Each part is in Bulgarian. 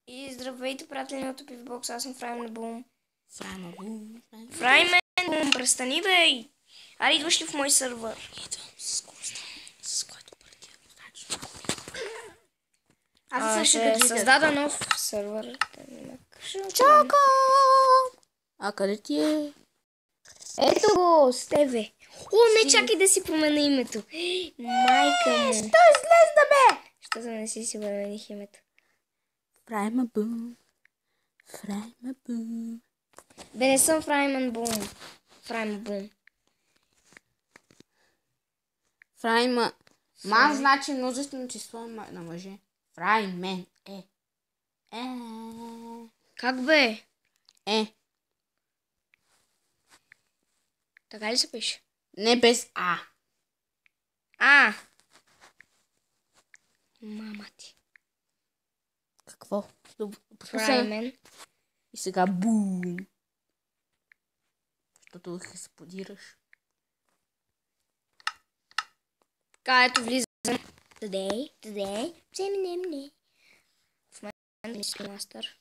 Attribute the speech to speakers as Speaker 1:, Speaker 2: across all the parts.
Speaker 1: И здравейте, приятели от Пивбокс, аз съм Фраймен Бум.
Speaker 2: Фраймен.
Speaker 1: Престани бе! Аре, идваш ли в мой сървър?
Speaker 2: Идвам с който преди.
Speaker 1: Ще създада нов сървър.
Speaker 2: Чакам! А къде ти е?
Speaker 1: Ето го, с тебе. О, не чакай да си променя името. Майка му.
Speaker 2: Що излезна, бе?
Speaker 1: Що за не си промених името?
Speaker 2: Фраймен Бум.
Speaker 1: Бе, не съм Фраймен Бум. Фраймен Бум.
Speaker 2: Фраймен. Ман значи множествено число на мъже. Фраймен е.
Speaker 1: Как бе? Така ли се пише?
Speaker 2: Не без А.
Speaker 1: Мама ти.
Speaker 2: Какво?
Speaker 1: Фраймен.
Speaker 2: И сега бум. Защото експлодираш.
Speaker 1: Така, ето влизам. Today. Не. В момента си мастър.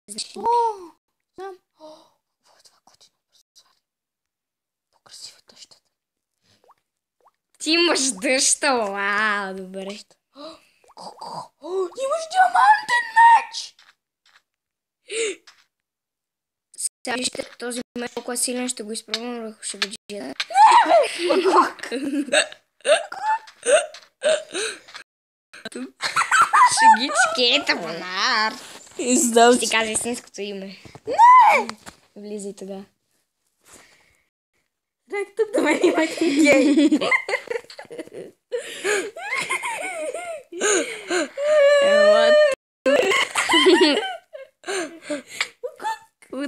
Speaker 2: Знам. Какво е това готино? По-красива тъщата.
Speaker 1: Ти имаш дъща, вау, добре.
Speaker 2: Коко? Имаш диамантен меч!
Speaker 1: Сега вижте този меч, колко е силен, ще го изпробвам върху шабаджията. Шагички, табанар. Ще ти кажа истинското име.
Speaker 2: Не!
Speaker 1: Влизай тогава.
Speaker 2: Дай тук да мен има гей.
Speaker 1: Ела тук.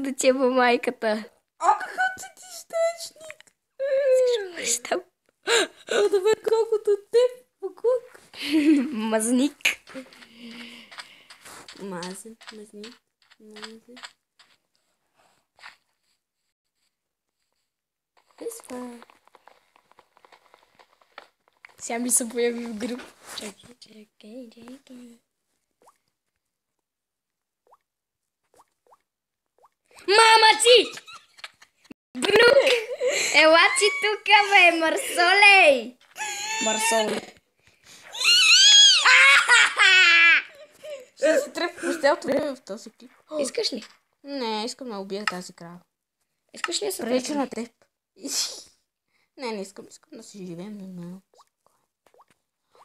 Speaker 1: Да ти е по майката.
Speaker 2: О, какво ти щечник?
Speaker 1: Щап.
Speaker 2: О, да бе, колкото теб. Покук.
Speaker 1: Мазник.
Speaker 2: Мазник.
Speaker 1: Сега ми се появи в груп. Чакай. Мама ти! Брук! Ела си тука, бе, Марсолей! Марсолей.
Speaker 2: Ще се тръпи по цялото време в този клип.
Speaker 1: Искаш ли?
Speaker 2: Не, искам да убия тази крава.
Speaker 1: Искаш ли да се
Speaker 2: Прилича на теб. Не искам да си живеем нормално.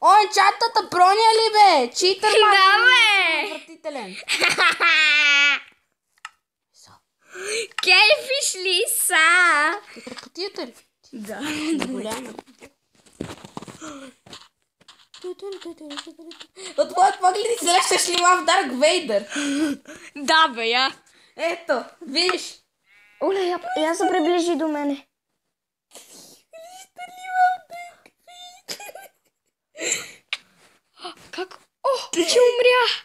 Speaker 2: Ой, чатата броня ли, бе? Читър,
Speaker 1: да, бе!
Speaker 2: Вратителен.
Speaker 1: Кейфиш ли са?
Speaker 2: Ти потията ли?
Speaker 1: Да.
Speaker 2: Голяма. От твоят поглед изглеждаш ли в Дарк Вейдър?
Speaker 1: Да, бе, я.
Speaker 2: Ето, виж.
Speaker 1: Оле, я се приближи до мене. Как? О, ти умря!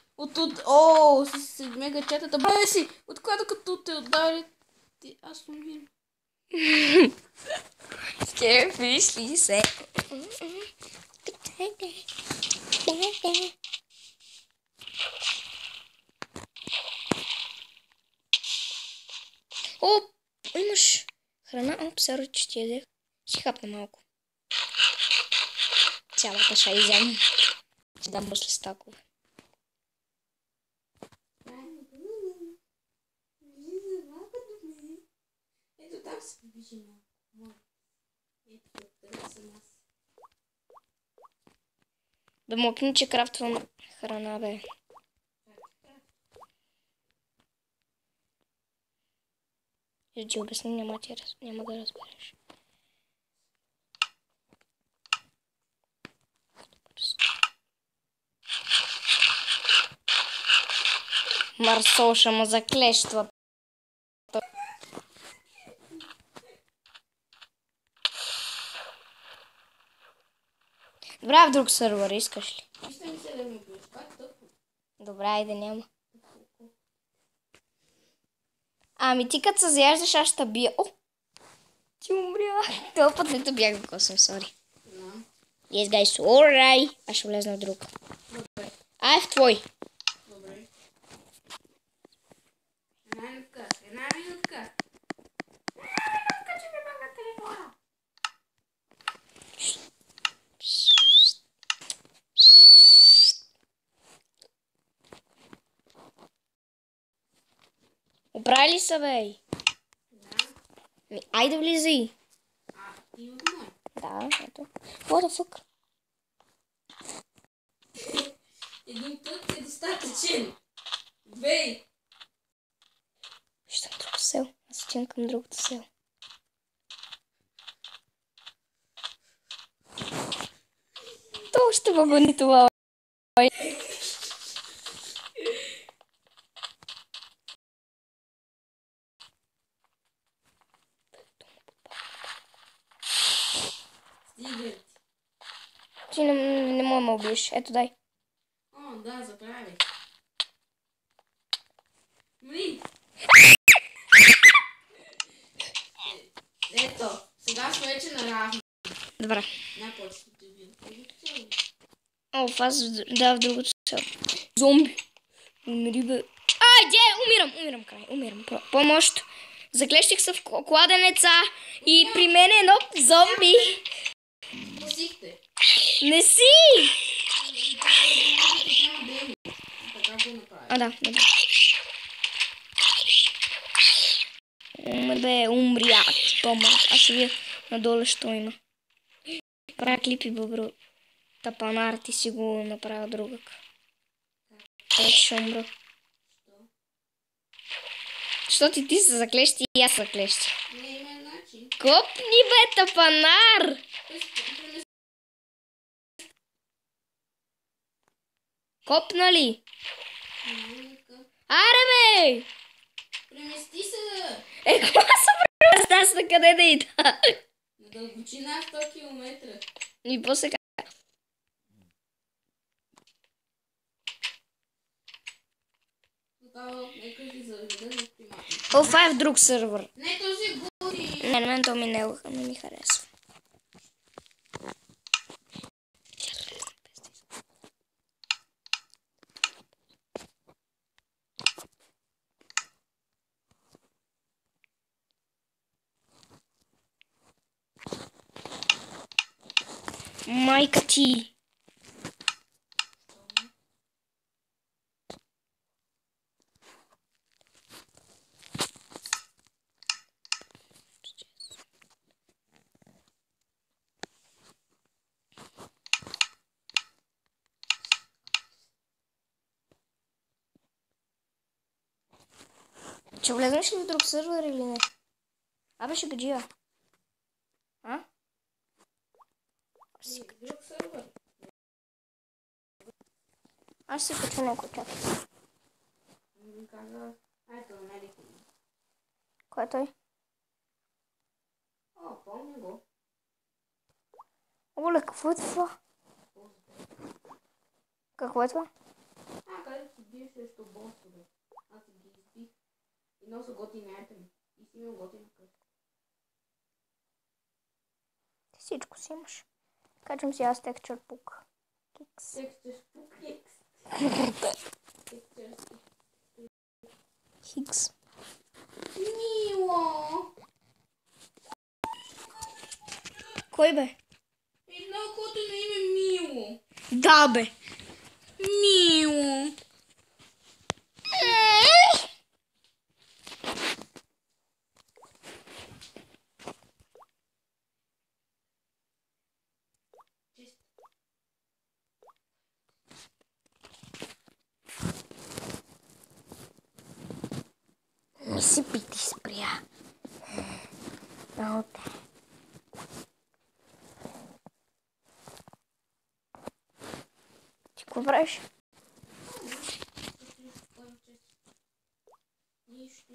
Speaker 2: С мега чатата. Бе си, откъде като те удари? Аз умирам.
Speaker 1: Кейфиш ли се? О, имаш храна. О, псаро, че ти ядех. Си хапна малко. Цялата ша изям. Ще дам после стакове.
Speaker 2: Ето там се движи малко. Ето къде съм аз.
Speaker 1: Да мокни, че крафтвам храна, бе. Да ти обясня, няма да разбереш. Марсоша ма заклещва. Добре, в друг сървър искаш ли?
Speaker 2: Искам се да ми бъдеш. Как тъпо?
Speaker 1: Добре, айде няма. Ами ти като се заяждаш, аз ще бия. О! Ти умря. Това път не те бях в косъм, сори. Yes, guys, alright. Аз ще влезна в друг.
Speaker 2: Добре.
Speaker 1: А е в твой. Оправили са, бей.
Speaker 2: Да.
Speaker 1: Айде влизай.
Speaker 2: Ти от мой.
Speaker 1: Да, ето. What the fuck?
Speaker 2: Един път е достатъчен. Бей!
Speaker 1: Виждам друго село. Аз отивам към другото село. То ще вагони това.
Speaker 2: Стига ти.
Speaker 1: Ти не мога да ме убиеш. Ето, дай.
Speaker 2: О, да, забравих. Мли! Ето, сега сме вече наравно.
Speaker 1: Добре.
Speaker 2: Не почти да ви.
Speaker 1: О, аз в другото село. Зомби. Умри, бе. Айде, умирам, умирам. Помощ. Заклещих се в кладенеца и при мен е едно зомби.
Speaker 2: Посихте.
Speaker 1: Не си!
Speaker 2: Така го направи.
Speaker 1: А, да. Умри, аз ще видя надолу, що има. Правя клипи, бъбро. Тапанар, ти си го направя другък. Ще умра. Защото ти се заклещи и аз заклещи.
Speaker 2: Не има начин.
Speaker 1: Копни, бе, тапанар! Копна ли? Аре, бе!
Speaker 2: Премести се!
Speaker 1: Какво се премести? Аз на къде да ида?
Speaker 2: На дълбочина 100 км.
Speaker 1: И после как?
Speaker 2: Тогава нека ви заведа на примата.
Speaker 1: О, това е в друг сървър.
Speaker 2: Не този гори!
Speaker 1: Не, на мен то не ми харесва. Майка ти. Ще влезнеш ли в друг сървър или не? Абе, ще гаджия. А?
Speaker 2: Друг сървър.
Speaker 1: Аз си качу някой чат.
Speaker 2: Ви каза, ето, намерих го.
Speaker 1: Кой е той?
Speaker 2: О, помня го.
Speaker 1: Оле, какво е това? Какво е това?
Speaker 2: Където си биеш срещу босове. Аз си ги избих. И носа готини айтеми. И си имал готина къща.
Speaker 1: Ти всичко си имаш. Качвам си аз текстчър пук. Кикс.
Speaker 2: Текстчър пук хикс.
Speaker 1: Хикс.
Speaker 2: Мило!
Speaker 1: Кой бе?
Speaker 2: Едно кото на име Мило.
Speaker 1: Да бе.
Speaker 2: Мило!
Speaker 1: Не си пити спря. Работа. Ти какво правиш?
Speaker 2: Нищо.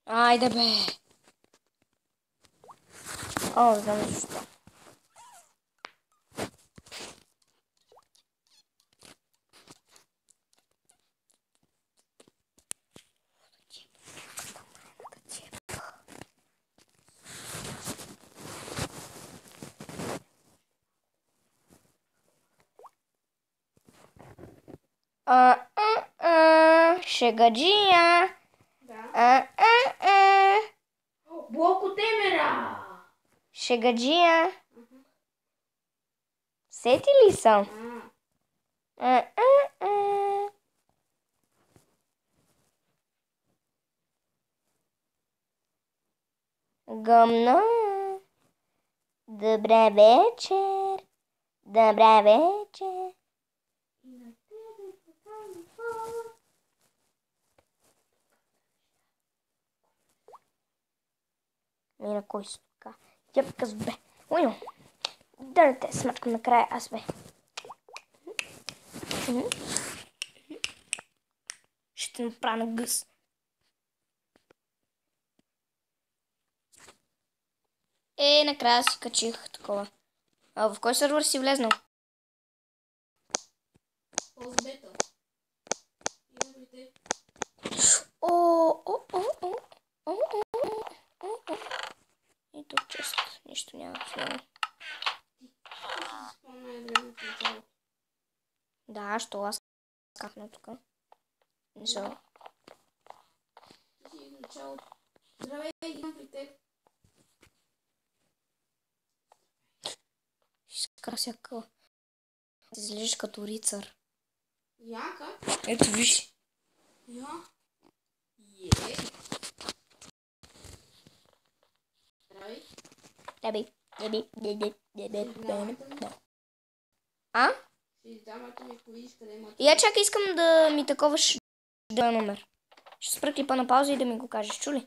Speaker 1: Айде бе. О, знам защо. Шегаджия.
Speaker 2: Да. Блоко темера!
Speaker 1: Шегаджия. Сети ли съм? Гъмна. Добра вечер. Добра вечер. Мина, кой си тук? Тяпка с бе. Уйно. Да не те смъткам накрая аз бе. Ще направя на гъс. Накрая си качих такова. А в кой сервер си влезнал?
Speaker 2: Ползбета.
Speaker 1: И тук чест. Нищо няма в него. Да, що аз кахна тук. Не са.
Speaker 2: Здравей, имам при теб.
Speaker 1: Изкрася къл. Излежиш като рицар.
Speaker 2: Яка?
Speaker 1: Ето виж.
Speaker 2: Я. Здравей.
Speaker 1: А?
Speaker 2: Ще издам, ако ми видиш къде има.
Speaker 1: Я чакай, искам да ми таковаш да номер. Ще спра клипа на пауза и да ми го кажеш, чули?